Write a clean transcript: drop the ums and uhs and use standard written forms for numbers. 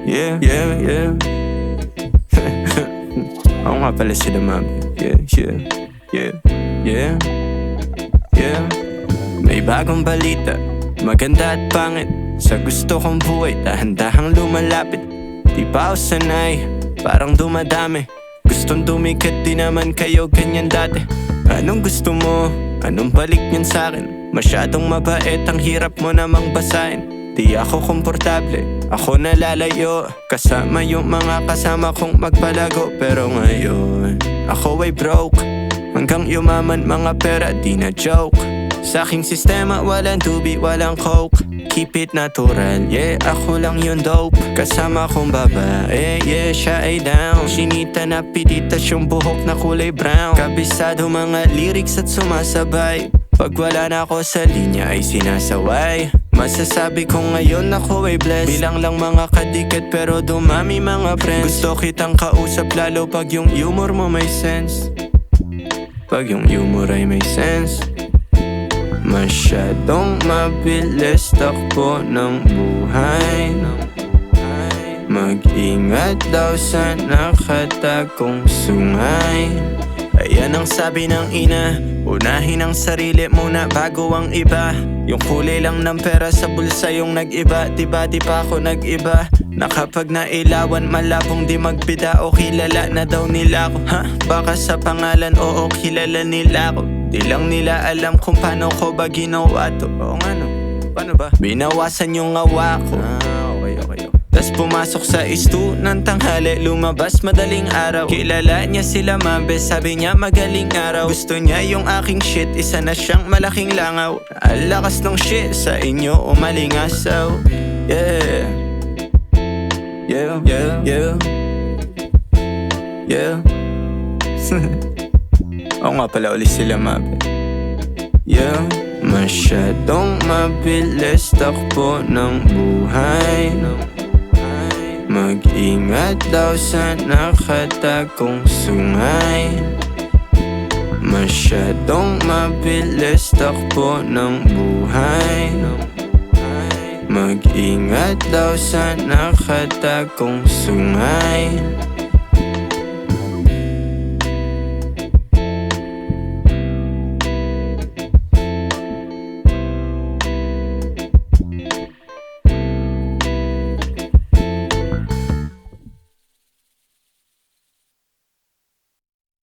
Yeah, yeah, yeah. Ako nga pala sila mami. Yeah, yeah, yeah, yeah, yeah. May bagong balita, maganda at pangit. Sa gusto kong buhay, dahan-dahang lumalapit. Di pa ako sanay, parang dumadami. Gustong dumikat, di naman kayo ganyan dati. Anong gusto mo? Anong balik niyan sa'kin? Masyadong mabait, ang hirap mo namang basahin. Di ako komportable, ako nalalayo. Kasama yung mga kasama kong magpalago. Pero ngayon, ako ay broke. Hanggang yumaman mga pera, di na joke. Sa aking sistema, walang tubi, walang coke. Keep it natural, yeah, ako lang yung dope. Kasama kong babae, yeah, siya ay down. Sinita na pilitas yung buhok na kulay brown. Kabisado mga lyrics at sumasabay. Pag wala na ako sa linya ay sinasaway. Masasabi ko ngayon ako ay blessed. Bilang lang mga kadikat pero dumami mga friends. Gusto kitang kausap lalo pag yung humor mo may sense. Pag yung humor ay may sense. Masyadong mabilis takbo ng buhay. Mag-ingat daw sa nakatagong sungay. Ayan ang sabi ng ina, unahin ang sarili muna bago ang iba. Yung kulay lang ng pera sa bulsa yung nag-iba. Diba di pa ako nag-iba? Na kapag nailawan malabong di magbida. O kilala na daw nila ako. Ha? Baka sa pangalan oo kilala nila ako. Di lang nila alam kung paano ko ba ginawa to. Oo nga no, paano ba? Binawasan yung awa ko. Okay. Tas pumasok sa istu ng tanghali. Lumabas madaling araw. Kilala niya sila mabe, sabi niya magaling araw. Gusto niya yung aking shit, isa na siyang malaking langaw. Ang lakas ng shit sa inyo o malingasaw. Yeah. Yeah, yeah, yeah. Yeah. Oo nga pala ulit sila mabe. Yeah. Masyadong mabilis takbo ng buhay. Mag-ingat daw sa nakatagong sungay. Masyadong mabilis takbo ng buhay. Mag-ingat daw sa nakatagong sungay.